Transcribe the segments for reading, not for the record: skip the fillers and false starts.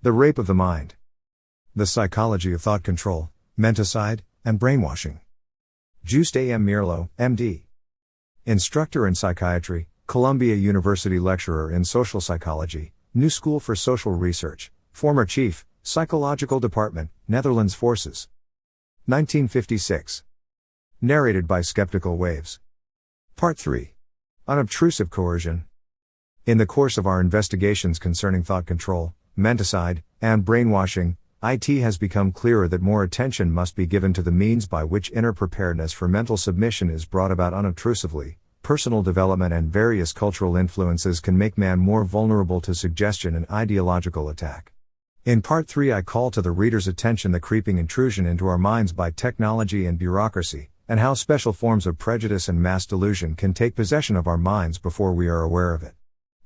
The Rape of the Mind. The Psychology of Thought Control, Menticide, and Brainwashing. Joost A. Meerloo, M.D. Instructor in Psychiatry, Columbia University Lecturer in Social Psychology, New School for Social Research, former Chief, Psychological Department, Netherlands Forces. 1956. Narrated by Skeptical Waves. Part 3. Unobtrusive Coercion. In the course of our investigations concerning thought control, menticide, and brainwashing, it has become clearer that more attention must be given to the means by which inner preparedness for mental submission is brought about unobtrusively. Personal development and various cultural influences can make man more vulnerable to suggestion and ideological attack. In Part 3 I call to the reader's attention the creeping intrusion into our minds by technology and bureaucracy, and how special forms of prejudice and mass delusion can take possession of our minds before we are aware of it.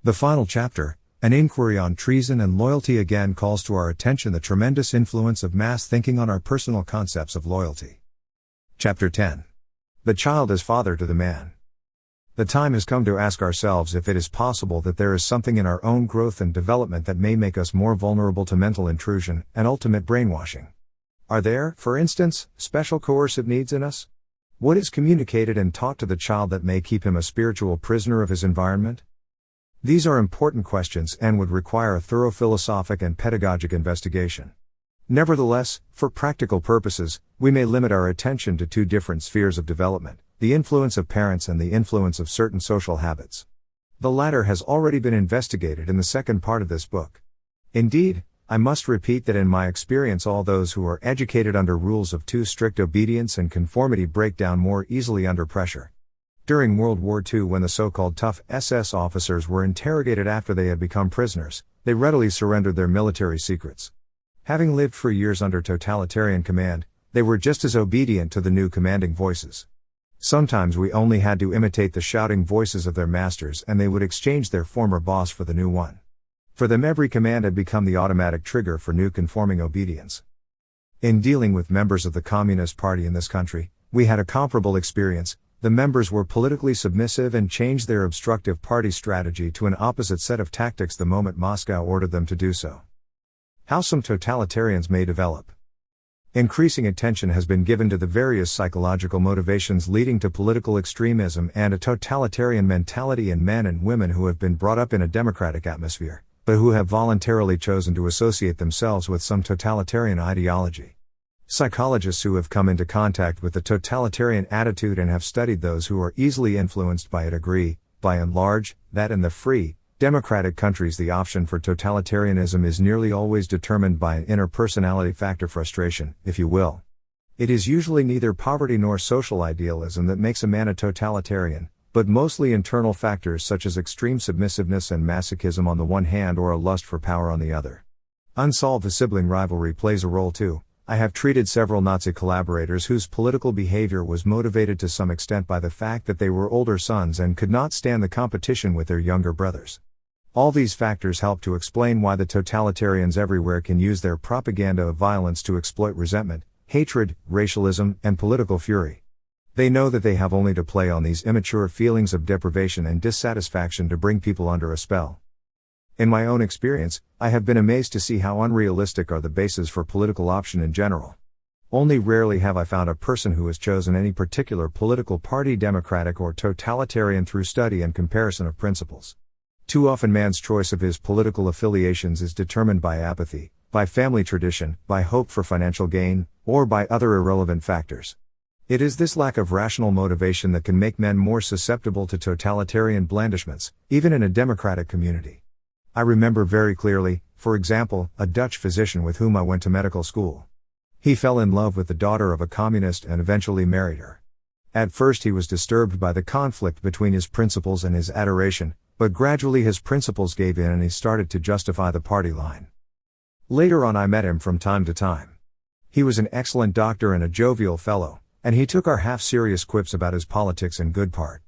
The final chapter, an inquiry on treason and loyalty, again calls to our attention the tremendous influence of mass thinking on our personal concepts of loyalty. Chapter 10. The child as father to the man. The time has come to ask ourselves if it is possible that there is something in our own growth and development that may make us more vulnerable to mental intrusion and ultimate brainwashing. Are there, for instance, special coercive needs in us? What is communicated and taught to the child that may keep him a spiritual prisoner of his environment? These are important questions and would require a thorough philosophic and pedagogic investigation. Nevertheless, for practical purposes, we may limit our attention to two different spheres of development: the influence of parents and the influence of certain social habits. The latter has already been investigated in the second part of this book. Indeed, I must repeat that in my experience all those who are educated under rules of too strict obedience and conformity break down more easily under pressure. During World War II, when the so-called tough SS officers were interrogated after they had become prisoners, they readily surrendered their military secrets. Having lived for years under totalitarian command, they were just as obedient to the new commanding voices. Sometimes we only had to imitate the shouting voices of their masters and they would exchange their former boss for the new one. For them every command had become the automatic trigger for new conforming obedience. In dealing with members of the Communist Party in this country, we had a comparable experience. The members were politically submissive and changed their obstructive party strategy to an opposite set of tactics the moment Moscow ordered them to do so. How some totalitarians may develop. Increasing attention has been given to the various psychological motivations leading to political extremism and a totalitarian mentality in men and women who have been brought up in a democratic atmosphere, but who have voluntarily chosen to associate themselves with some totalitarian ideology. Psychologists who have come into contact with the totalitarian attitude and have studied those who are easily influenced by it agree, by and large, that in the free, democratic countries the option for totalitarianism is nearly always determined by an inner personality factor frustration, if you will. It is usually neither poverty nor social idealism that makes a man a totalitarian, but mostly internal factors such as extreme submissiveness and masochism on the one hand or a lust for power on the other. Unsolved sibling rivalry plays a role too. I have treated several Nazi collaborators whose political behavior was motivated to some extent by the fact that they were older sons and could not stand the competition with their younger brothers. All these factors help to explain why the totalitarians everywhere can use their propaganda of violence to exploit resentment, hatred, racialism, and political fury. They know that they have only to play on these immature feelings of deprivation and dissatisfaction to bring people under a spell. In my own experience, I have been amazed to see how unrealistic are the bases for political option in general. Only rarely have I found a person who has chosen any particular political party, democratic or totalitarian, through study and comparison of principles. Too often man's choice of his political affiliations is determined by apathy, by family tradition, by hope for financial gain, or by other irrelevant factors. It is this lack of rational motivation that can make men more susceptible to totalitarian blandishments, even in a democratic community. I remember very clearly, for example, a Dutch physician with whom I went to medical school. He fell in love with the daughter of a communist and eventually married her. At first he was disturbed by the conflict between his principles and his adoration, but gradually his principles gave in and he started to justify the party line. Later on I met him from time to time. He was an excellent doctor and a jovial fellow, and he took our half-serious quips about his politics in good part.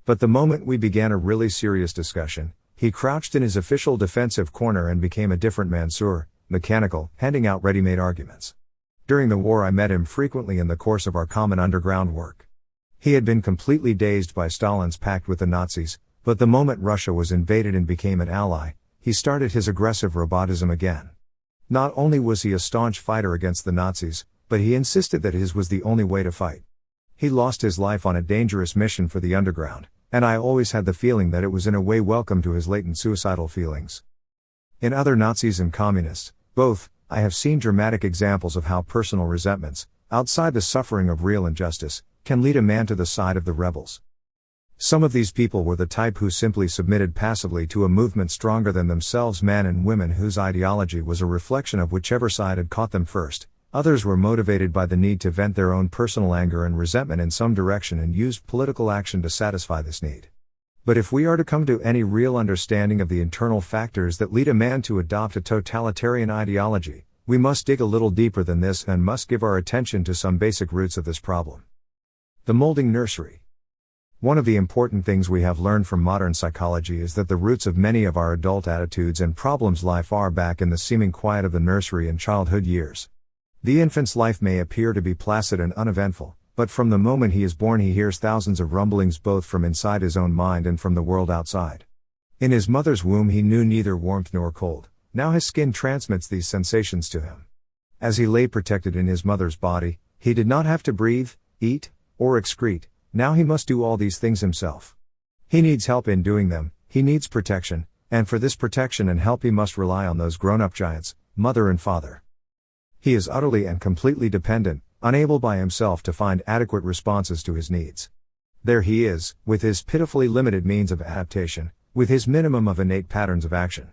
But the moment we began a really serious discussion, he crouched in his official defensive corner and became a different man, mechanical, handing out ready-made arguments. During the war I met him frequently in the course of our common underground work. He had been completely dazed by Stalin's pact with the Nazis, but the moment Russia was invaded and became an ally, he started his aggressive robotism again. Not only was he a staunch fighter against the Nazis, but he insisted that his was the only way to fight. He lost his life on a dangerous mission for the underground, and I always had the feeling that it was in a way welcome to his latent suicidal feelings. In other Nazis and communists, both, I have seen dramatic examples of how personal resentments, outside the suffering of real injustice, can lead a man to the side of the rebels. Some of these people were the type who simply submitted passively to a movement stronger than themselves, men and women whose ideology was a reflection of whichever side had caught them first. Others were motivated by the need to vent their own personal anger and resentment in some direction and used political action to satisfy this need. But if we are to come to any real understanding of the internal factors that lead a man to adopt a totalitarian ideology, we must dig a little deeper than this and must give our attention to some basic roots of this problem. The molding nursery. One of the important things we have learned from modern psychology is that the roots of many of our adult attitudes and problems lie far back in the seeming quiet of the nursery and childhood years. The infant's life may appear to be placid and uneventful, but from the moment he is born he hears thousands of rumblings both from inside his own mind and from the world outside. In his mother's womb he knew neither warmth nor cold, now his skin transmits these sensations to him. As he lay protected in his mother's body, he did not have to breathe, eat, or excrete. Now he must do all these things himself. He needs help in doing them, he needs protection, and for this protection and help he must rely on those grown-up giants, mother and father. He is utterly and completely dependent, unable by himself to find adequate responses to his needs. There he is, with his pitifully limited means of adaptation, with his minimum of innate patterns of action.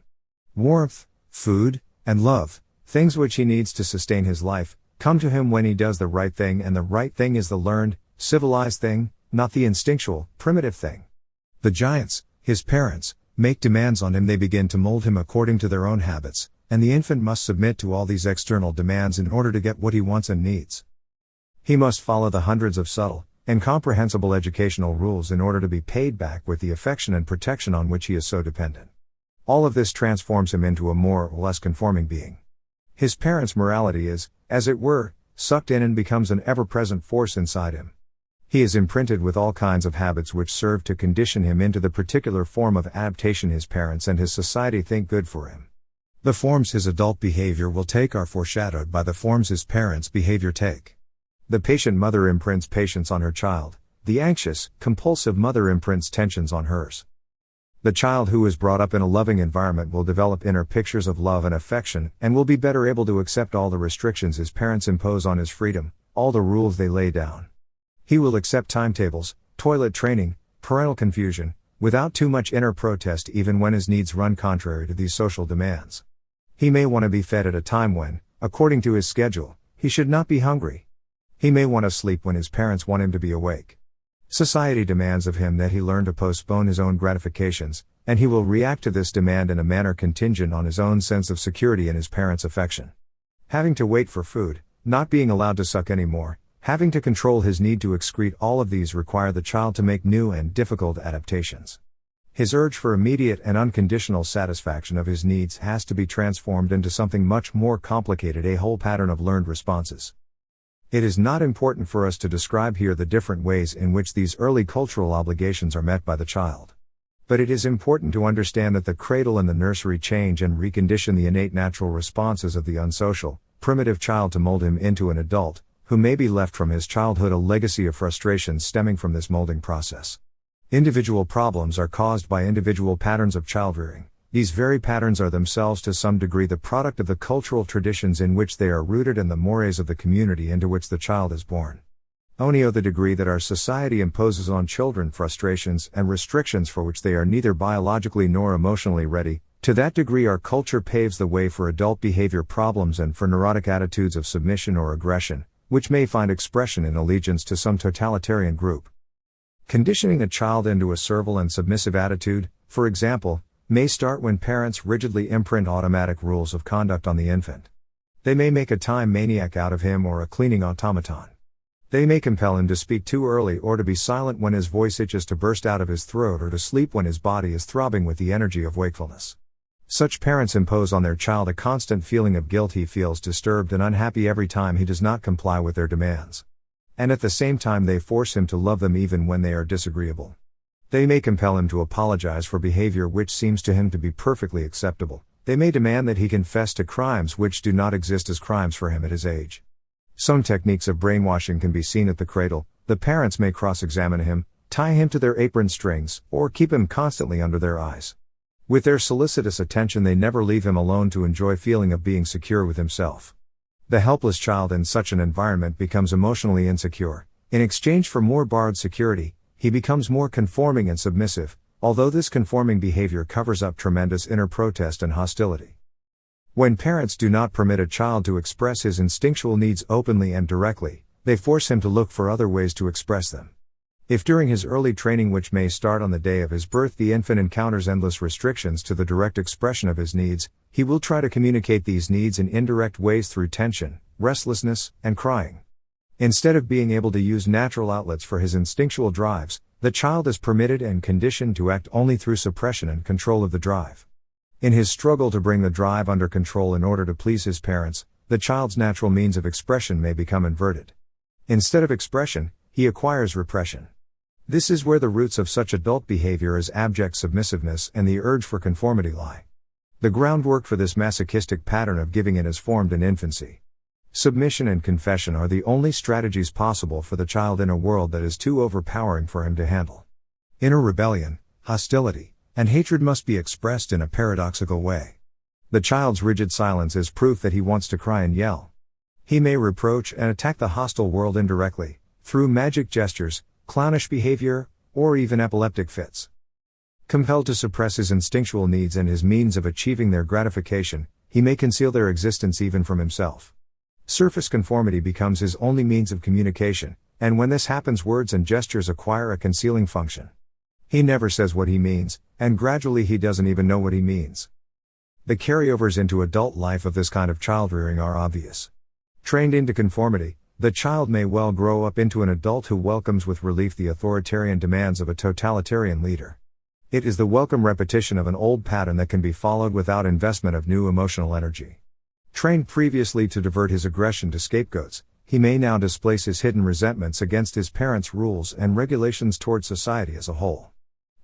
Warmth, food, and love, things which he needs to sustain his life, come to him when he does the right thing, and the right thing is the learned, civilized thing, not the instinctual, primitive thing. The giants, his parents, make demands on him. They begin to mold him according to their own habits, and the infant must submit to all these external demands in order to get what he wants and needs. He must follow the hundreds of subtle, incomprehensible educational rules in order to be paid back with the affection and protection on which he is so dependent. All of this transforms him into a more or less conforming being. His parents' morality is, as it were, sucked in and becomes an ever-present force inside him. He is imprinted with all kinds of habits which serve to condition him into the particular form of adaptation his parents and his society think good for him. The forms his adult behavior will take are foreshadowed by the forms his parents' behavior take. The patient mother imprints patience on her child, the anxious, compulsive mother imprints tensions on hers. The child who is brought up in a loving environment will develop inner pictures of love and affection, and will be better able to accept all the restrictions his parents impose on his freedom, all the rules they lay down. He will accept timetables, toilet training, parental confusion, without too much inner protest even when his needs run contrary to these social demands. He may want to be fed at a time when, according to his schedule, he should not be hungry. He may want to sleep when his parents want him to be awake. Society demands of him that he learn to postpone his own gratifications, and he will react to this demand in a manner contingent on his own sense of security and his parents' affection. Having to wait for food, not being allowed to suck anymore, having to control his need to excrete, all of these require the child to make new and difficult adaptations. His urge for immediate and unconditional satisfaction of his needs has to be transformed into something much more complicated, a whole pattern of learned responses. It is not important for us to describe here the different ways in which these early cultural obligations are met by the child. But it is important to understand that the cradle and the nursery change and recondition the innate natural responses of the unsocial, primitive child to mold him into an adult, who may be left from his childhood a legacy of frustrations stemming from this molding process. Individual problems are caused by individual patterns of childrearing. These very patterns are themselves to some degree the product of the cultural traditions in which they are rooted and the mores of the community into which the child is born. Only the degree that our society imposes on children frustrations and restrictions for which they are neither biologically nor emotionally ready, to that degree our culture paves the way for adult behavior problems and for neurotic attitudes of submission or aggression, which may find expression in allegiance to some totalitarian group. Conditioning a child into a servile and submissive attitude, for example, may start when parents rigidly imprint automatic rules of conduct on the infant. They may make a time maniac out of him or a cleaning automaton. They may compel him to speak too early or to be silent when his voice itches to burst out of his throat or to sleep when his body is throbbing with the energy of wakefulness. Such parents impose on their child a constant feeling of guilt. He feels disturbed and unhappy every time he does not comply with their demands. And at the same time they force him to love them even when they are disagreeable. They may compel him to apologize for behavior which seems to him to be perfectly acceptable. They may demand that he confess to crimes which do not exist as crimes for him at his age. Some techniques of brainwashing can be seen at the cradle. The parents may cross-examine him, tie him to their apron strings, or keep him constantly under their eyes. With their solicitous attention they never leave him alone to enjoy feeling of being secure with himself. The helpless child in such an environment becomes emotionally insecure. In exchange for more borrowed security, he becomes more conforming and submissive, although this conforming behavior covers up tremendous inner protest and hostility. When parents do not permit a child to express his instinctual needs openly and directly, they force him to look for other ways to express them. If during his early training, which may start on the day of his birth, the infant encounters endless restrictions to the direct expression of his needs, he will try to communicate these needs in indirect ways through tension, restlessness, and crying. Instead of being able to use natural outlets for his instinctual drives, the child is permitted and conditioned to act only through suppression and control of the drive. In his struggle to bring the drive under control in order to please his parents, the child's natural means of expression may become inverted. Instead of expression, he acquires repression. This is where the roots of such adult behavior as abject submissiveness and the urge for conformity lie. The groundwork for this masochistic pattern of giving in is formed in infancy. Submission and confession are the only strategies possible for the child in a world that is too overpowering for him to handle. Inner rebellion, hostility, and hatred must be expressed in a paradoxical way. The child's rigid silence is proof that he wants to cry and yell. He may reproach and attack the hostile world indirectly, through magic gestures, clownish behavior, or even epileptic fits. Compelled to suppress his instinctual needs and his means of achieving their gratification, he may conceal their existence even from himself. Surface conformity becomes his only means of communication, and when this happens, words and gestures acquire a concealing function. He never says what he means, and gradually he doesn't even know what he means. The carryovers into adult life of this kind of child rearing are obvious. Trained into conformity, the child may well grow up into an adult who welcomes with relief the authoritarian demands of a totalitarian leader. It is the welcome repetition of an old pattern that can be followed without investment of new emotional energy. Trained previously to divert his aggression to scapegoats, he may now displace his hidden resentments against his parents' rules and regulations toward society as a whole.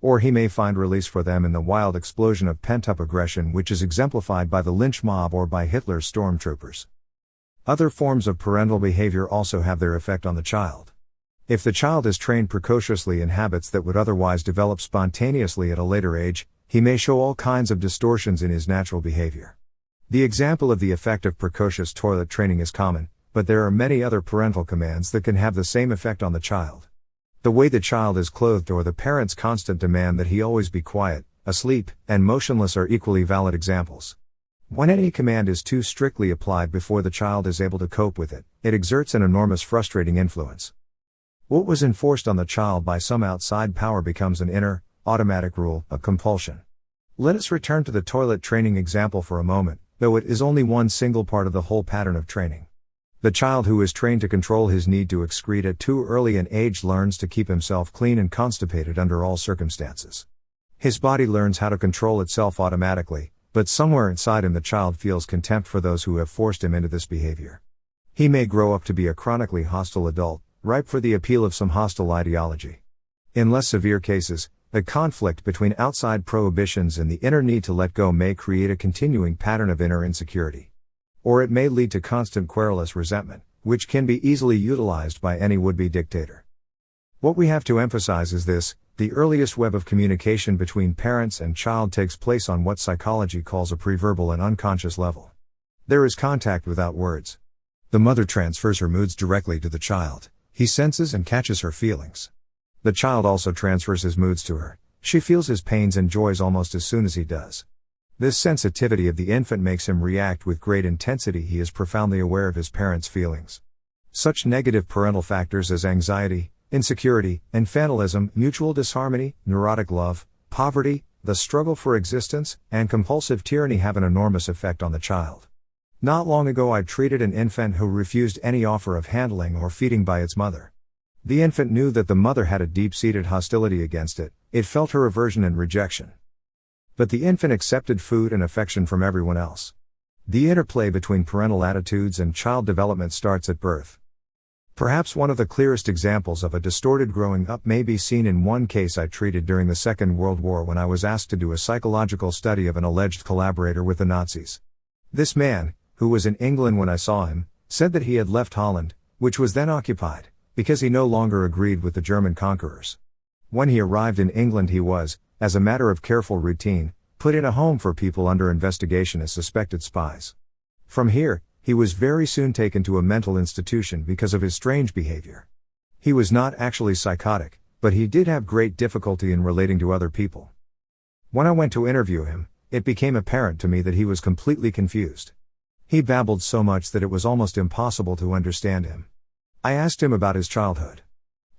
Or he may find release for them in the wild explosion of pent-up aggression which is exemplified by the lynch mob or by Hitler's stormtroopers. Other forms of parental behavior also have their effect on the child. If the child is trained precociously in habits that would otherwise develop spontaneously at a later age, he may show all kinds of distortions in his natural behavior. The example of the effect of precocious toilet training is common, but there are many other parental commands that can have the same effect on the child. The way the child is clothed or the parent's constant demand that he always be quiet, asleep, and motionless are equally valid examples. When any command is too strictly applied before the child is able to cope with it, it exerts an enormous frustrating influence. What was enforced on the child by some outside power becomes an inner, automatic rule, a compulsion. Let us return to the toilet training example for a moment, though it is only one single part of the whole pattern of training. The child who is trained to control his need to excrete at too early an age learns to keep himself clean and constipated under all circumstances. His body learns how to control itself automatically, but somewhere inside him the child feels contempt for those who have forced him into this behavior. He may grow up to be a chronically hostile adult, ripe for the appeal of some hostile ideology. In less severe cases, the conflict between outside prohibitions and the inner need to let go may create a continuing pattern of inner insecurity. Or it may lead to constant querulous resentment, which can be easily utilized by any would-be dictator. What we have to emphasize is this: the earliest web of communication between parents and child takes place on what psychology calls a preverbal and unconscious level. There is contact without words. The mother transfers her moods directly to the child. He senses and catches her feelings. The child also transfers his moods to her. She feels his pains and joys almost as soon as he does. This sensitivity of the infant makes him react with great intensity. He is profoundly aware of his parents' feelings. Such negative parental factors as anxiety, insecurity, infantilism, mutual disharmony, neurotic love, poverty, the struggle for existence, and compulsive tyranny have an enormous effect on the child. Not long ago I treated an infant who refused any offer of handling or feeding by its mother. The infant knew that the mother had a deep-seated hostility against it. It felt her aversion and rejection. But the infant accepted food and affection from everyone else. The interplay between parental attitudes and child development starts at birth. Perhaps one of the clearest examples of a distorted growing up may be seen in one case I treated during the Second World War when I was asked to do a psychological study of an alleged collaborator with the Nazis. This man, who was in England when I saw him, said that he had left Holland, which was then occupied, because he no longer agreed with the German conquerors. When he arrived in England he was, as a matter of careful routine, put in a home for people under investigation as suspected spies. From here, he was very soon taken to a mental institution because of his strange behavior. He was not actually psychotic, but he did have great difficulty in relating to other people. When I went to interview him, it became apparent to me that he was completely confused. He babbled so much that it was almost impossible to understand him. I asked him about his childhood.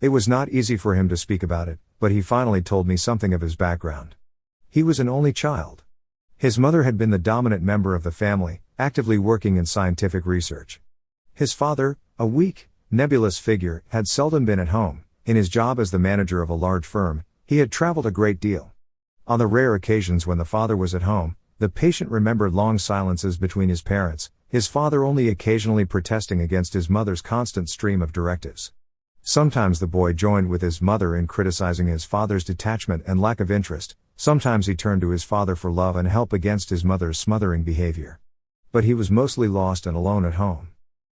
It was not easy for him to speak about it, but he finally told me something of his background. He was an only child. His mother had been the dominant member of the family, actively working in scientific research. His father, a weak, nebulous figure, had seldom been at home. In his job as the manager of a large firm, he had traveled a great deal. On the rare occasions when the father was at home, the patient remembered long silences between his parents, his father only occasionally protesting against his mother's constant stream of directives. Sometimes the boy joined with his mother in criticizing his father's detachment and lack of interest, sometimes he turned to his father for love and help against his mother's smothering behavior. But he was mostly lost and alone at home.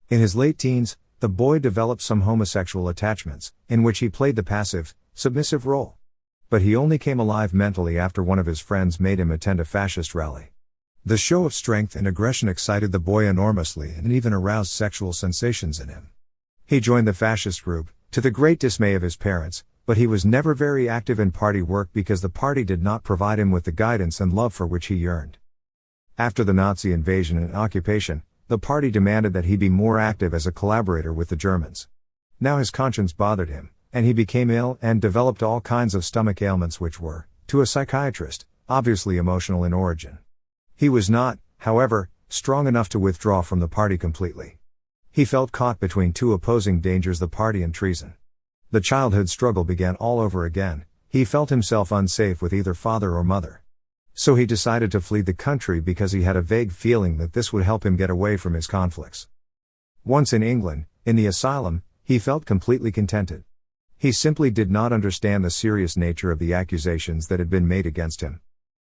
In his late teens, the boy developed some homosexual attachments, in which he played the passive, submissive role. But he only came alive mentally after one of his friends made him attend a fascist rally. The show of strength and aggression excited the boy enormously and even aroused sexual sensations in him. He joined the fascist group, to the great dismay of his parents, but he was never very active in party work because the party did not provide him with the guidance and love for which he yearned. After the Nazi invasion and occupation, the party demanded that he be more active as a collaborator with the Germans. Now his conscience bothered him, and he became ill and developed all kinds of stomach ailments which were, to a psychiatrist, obviously emotional in origin. He was not, however, strong enough to withdraw from the party completely. He felt caught between two opposing dangers, the party and treason. The childhood struggle began all over again. He felt himself unsafe with either father or mother. So he decided to flee the country because he had a vague feeling that this would help him get away from his conflicts. Once in England, in the asylum, he felt completely contented. He simply did not understand the serious nature of the accusations that had been made against him.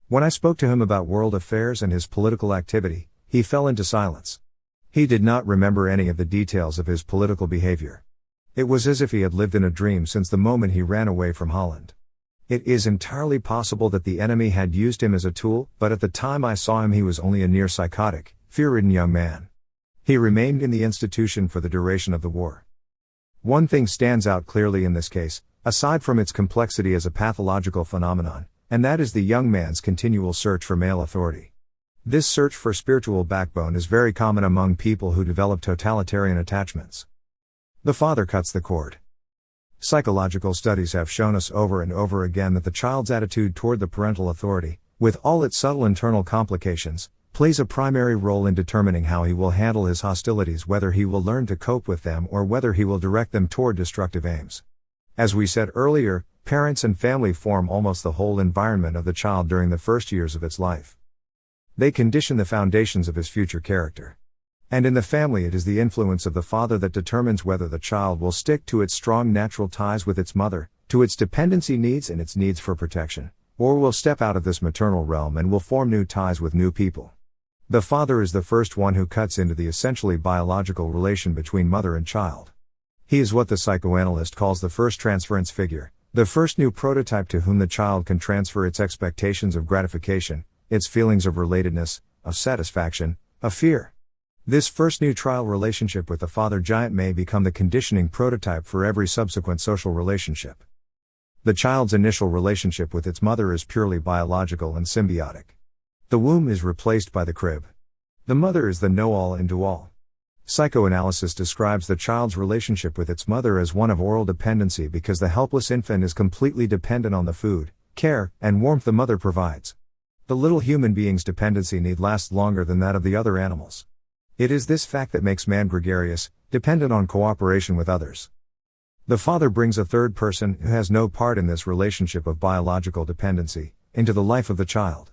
When I spoke to him about world affairs and his political activity, he fell into silence. He did not remember any of the details of his political behavior. It was as if he had lived in a dream since the moment he ran away from Holland. It is entirely possible that the enemy had used him as a tool, but at the time I saw him he was only a near psychotic, fear-ridden young man. He remained in the institution for the duration of the war. One thing stands out clearly in this case, aside from its complexity as a pathological phenomenon, and that is the young man's continual search for male authority. This search for spiritual backbone is very common among people who develop totalitarian attachments. The father cuts the cord. Psychological studies have shown us over and over again that the child's attitude toward the parental authority, with all its subtle internal complications, plays a primary role in determining how he will handle his hostilities, whether he will learn to cope with them or whether he will direct them toward destructive aims. As we said earlier, parents and family form almost the whole environment of the child during the first years of its life. They condition the foundations of his future character. And in the family it is the influence of the father that determines whether the child will stick to its strong natural ties with its mother, to its dependency needs and its needs for protection, or will step out of this maternal realm and will form new ties with new people. The father is the first one who cuts into the essentially biological relation between mother and child. He is what the psychoanalyst calls the first transference figure, the first new prototype to whom the child can transfer its expectations of gratification, its feelings of relatedness, of satisfaction, of fear. This first new trial relationship with the father giant may become the conditioning prototype for every subsequent social relationship. The child's initial relationship with its mother is purely biological and symbiotic. The womb is replaced by the crib. The mother is the know-all and do-all. Psychoanalysis describes the child's relationship with its mother as one of oral dependency because the helpless infant is completely dependent on the food, care, and warmth the mother provides. The little human being's dependency need lasts longer than that of the other animals. It is this fact that makes man gregarious, dependent on cooperation with others. The father brings a third person, who has no part in this relationship of biological dependency, into the life of the child.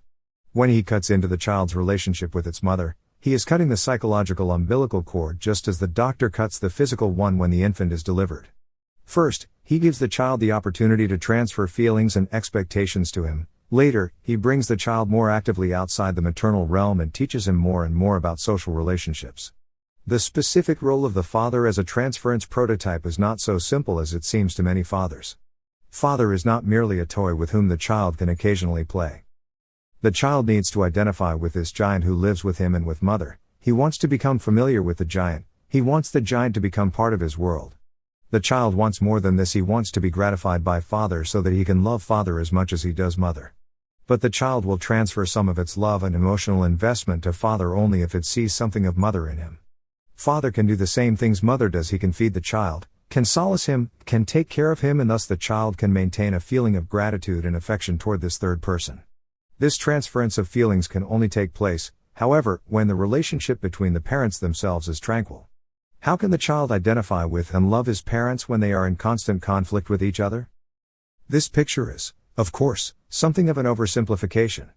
When he cuts into the child's relationship with its mother, He is cutting the psychological umbilical cord just as the doctor cuts the physical one when the infant is delivered. First, he gives the child the opportunity to transfer feelings and expectations to him. Later, he brings the child more actively outside the maternal realm and teaches him more and more about social relationships. The specific role of the father as a transference prototype is not so simple as it seems to many fathers. Father is not merely a toy with whom the child can occasionally play. The child needs to identify with this giant who lives with him and with mother. He wants to become familiar with the giant. He wants the giant to become part of his world. The child wants more than this. He wants to be gratified by father so that he can love father as much as he does mother. But the child will transfer some of its love and emotional investment to father only if it sees something of mother in him. Father can do the same things mother does. He can feed the child, can solace him, can take care of him, and thus the child can maintain a feeling of gratitude and affection toward this third person. This transference of feelings can only take place, however, when the relationship between the parents themselves is tranquil. How can the child identify with and love his parents when they are in constant conflict with each other? This picture is, of course, something of an oversimplification.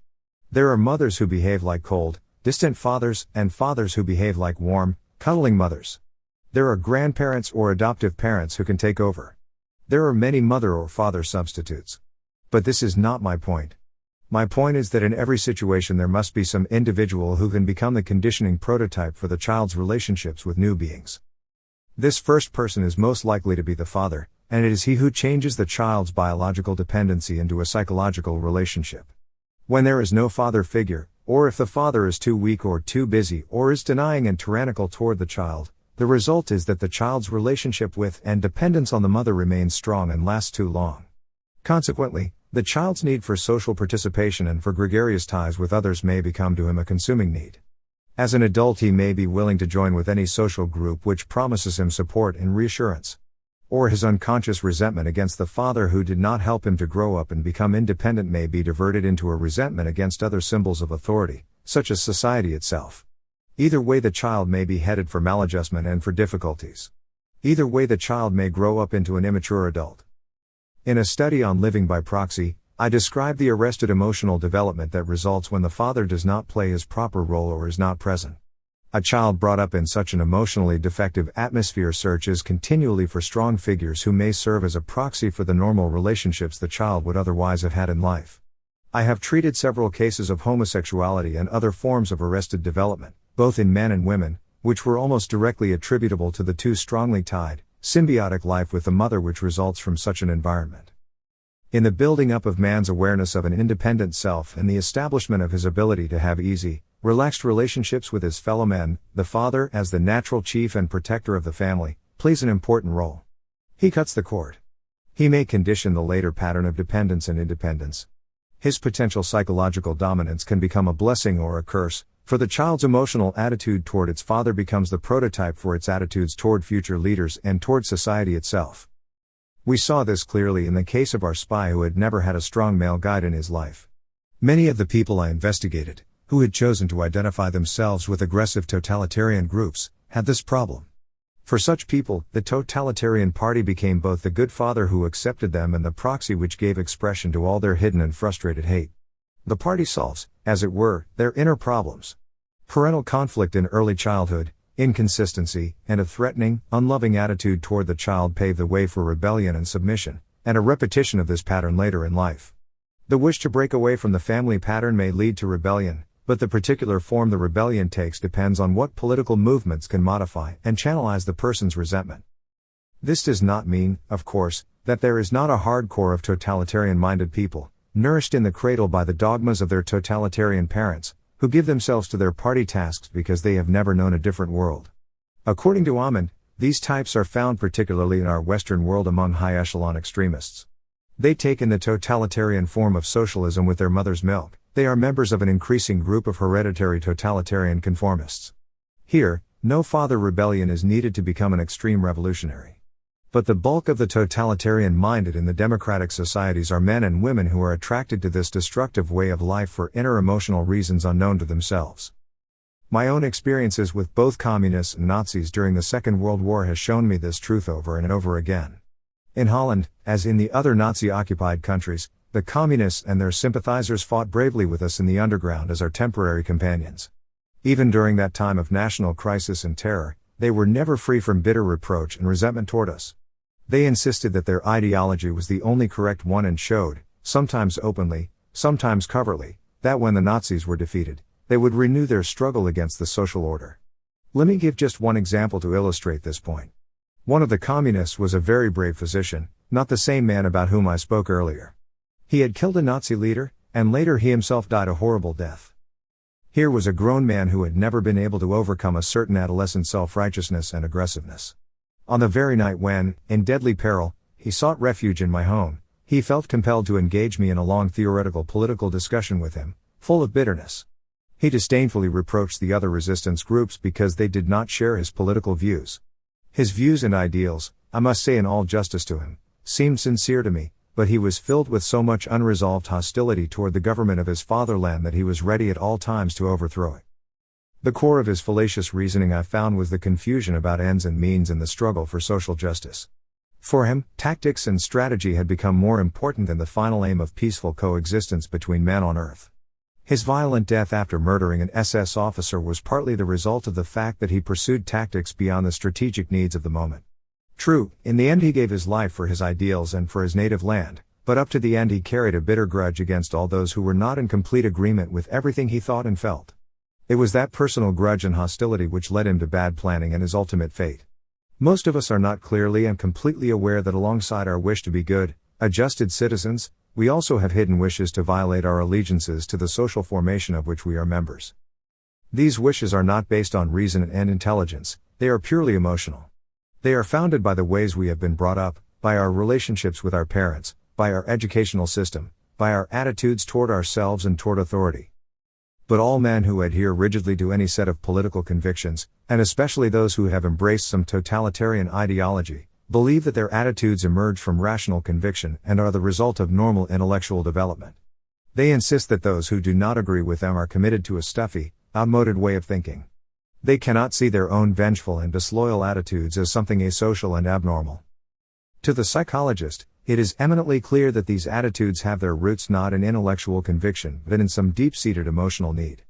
There are mothers who behave like cold, distant fathers, and fathers who behave like warm, cuddling mothers. There are grandparents or adoptive parents who can take over. There are many mother or father substitutes. But this is not my point. My point is that in every situation there must be some individual who can become the conditioning prototype for the child's relationships with new beings. This first person is most likely to be the father, and it is he who changes the child's biological dependency into a psychological relationship. When there is no father figure, or if the father is too weak or too busy or is denying and tyrannical toward the child, the result is that the child's relationship with and dependence on the mother remains strong and lasts too long. Consequently, the child's need for social participation and for gregarious ties with others may become to him a consuming need. As an adult he may be willing to join with any social group which promises him support and reassurance. Or his unconscious resentment against the father who did not help him to grow up and become independent may be diverted into a resentment against other symbols of authority, such as society itself. Either way the child may be headed for maladjustment and for difficulties. Either way the child may grow up into an immature adult. In a study on living by proxy, I described the arrested emotional development that results when the father does not play his proper role or is not present. A child brought up in such an emotionally defective atmosphere searches continually for strong figures who may serve as a proxy for the normal relationships the child would otherwise have had in life. I have treated several cases of homosexuality and other forms of arrested development, both in men and women, which were almost directly attributable to the too strongly tied, symbiotic life with the mother which results from such an environment. In the building up of man's awareness of an independent self and the establishment of his ability to have easy, relaxed relationships with his fellow men, the father, as the natural chief and protector of the family, plays an important role. He cuts the cord. He may condition the later pattern of dependence and independence. His potential psychological dominance can become a blessing or a curse, for the child's emotional attitude toward its father becomes the prototype for its attitudes toward future leaders and toward society itself. We saw this clearly in the case of our spy who had never had a strong male guide in his life. Many of the people I investigated, who had chosen to identify themselves with aggressive totalitarian groups, had this problem. For such people, the totalitarian party became both the good father who accepted them and the proxy which gave expression to all their hidden and frustrated hate. The party solves, as it were, their inner problems. Parental conflict in early childhood, inconsistency, and a threatening, unloving attitude toward the child pave the way for rebellion and submission, and a repetition of this pattern later in life. The wish to break away from the family pattern may lead to rebellion, but the particular form the rebellion takes depends on what political movements can modify and channelize the person's resentment. This does not mean, of course, that there is not a hard core of totalitarian-minded people, nourished in the cradle by the dogmas of their totalitarian parents, who give themselves to their party tasks because they have never known a different world. According to Amund, these types are found particularly in our Western world among high-echelon extremists. They take in the totalitarian form of socialism with their mother's milk. They are members of an increasing group of hereditary totalitarian conformists. Here, no father rebellion is needed to become an extreme revolutionary. But the bulk of the totalitarian-minded in the democratic societies are men and women who are attracted to this destructive way of life for inner emotional reasons unknown to themselves. My own experiences with both communists and Nazis during the Second World War has shown me this truth over and over again. In Holland, as in the other Nazi-occupied countries, the communists and their sympathizers fought bravely with us in the underground as our temporary companions. Even during that time of national crisis and terror, they were never free from bitter reproach and resentment toward us. They insisted that their ideology was the only correct one and showed, sometimes openly, sometimes covertly, that when the Nazis were defeated, they would renew their struggle against the social order. Let me give just one example to illustrate this point. One of the communists was a very brave physician, not the same man about whom I spoke earlier. He had killed a Nazi leader, and later he himself died a horrible death. Here was a grown man who had never been able to overcome a certain adolescent self-righteousness and aggressiveness. On the very night when, in deadly peril, he sought refuge in my home, he felt compelled to engage me in a long theoretical political discussion with him, full of bitterness. He disdainfully reproached the other resistance groups because they did not share his political views. His views and ideals, I must say in all justice to him, seemed sincere to me, but he was filled with so much unresolved hostility toward the government of his fatherland that he was ready at all times to overthrow it. The core of his fallacious reasoning I found was the confusion about ends and means in the struggle for social justice. For him, tactics and strategy had become more important than the final aim of peaceful coexistence between men on earth. His violent death after murdering an SS officer was partly the result of the fact that he pursued tactics beyond the strategic needs of the moment. True, in the end he gave his life for his ideals and for his native land, but up to the end he carried a bitter grudge against all those who were not in complete agreement with everything he thought and felt. It was that personal grudge and hostility which led him to bad planning and his ultimate fate. Most of us are not clearly and completely aware that alongside our wish to be good, adjusted citizens, we also have hidden wishes to violate our allegiances to the social formation of which we are members. These wishes are not based on reason and intelligence, they are purely emotional. They are founded by the ways we have been brought up, by our relationships with our parents, by our educational system, by our attitudes toward ourselves and toward authority. But all men who adhere rigidly to any set of political convictions, and especially those who have embraced some totalitarian ideology, believe that their attitudes emerge from rational conviction and are the result of normal intellectual development. They insist that those who do not agree with them are committed to a stuffy, outmoded way of thinking. They cannot see their own vengeful and disloyal attitudes as something asocial and abnormal. To the psychologist, it is eminently clear that these attitudes have their roots not in intellectual conviction but in some deep-seated emotional need.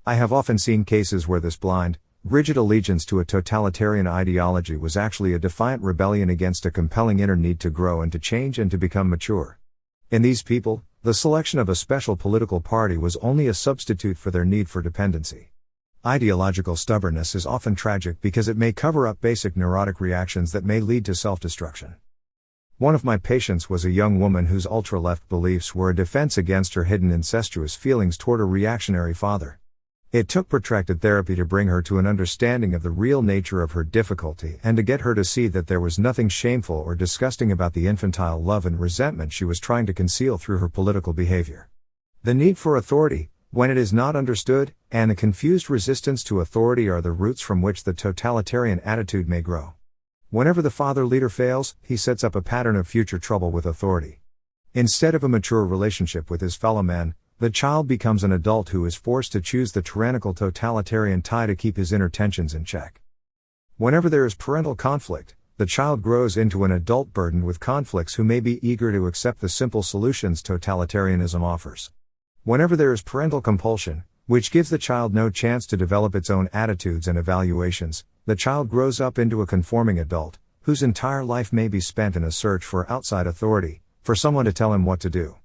I have often seen cases where this blind, rigid allegiance to a totalitarian ideology was actually a defiant rebellion against a compelling inner need to grow and to change and to become mature. In these people, the selection of a special political party was only a substitute for their need for dependency. Ideological stubbornness is often tragic because it may cover up basic neurotic reactions that may lead to self-destruction. One of my patients was a young woman whose ultra-left beliefs were a defense against her hidden incestuous feelings toward a reactionary father. It took protracted therapy to bring her to an understanding of the real nature of her difficulty and to get her to see that there was nothing shameful or disgusting about the infantile love and resentment she was trying to conceal through her political behavior. The need for authority, when it is not understood, and the confused resistance to authority are the roots from which the totalitarian attitude may grow. Whenever the father leader fails, he sets up a pattern of future trouble with authority. Instead of a mature relationship with his fellow men, the child becomes an adult who is forced to choose the tyrannical totalitarian tie to keep his inner tensions in check. Whenever there is parental conflict, the child grows into an adult burdened with conflicts who may be eager to accept the simple solutions totalitarianism offers. Whenever there is parental compulsion, which gives the child no chance to develop its own attitudes and evaluations, the child grows up into a conforming adult, whose entire life may be spent in a search for outside authority, for someone to tell him what to do.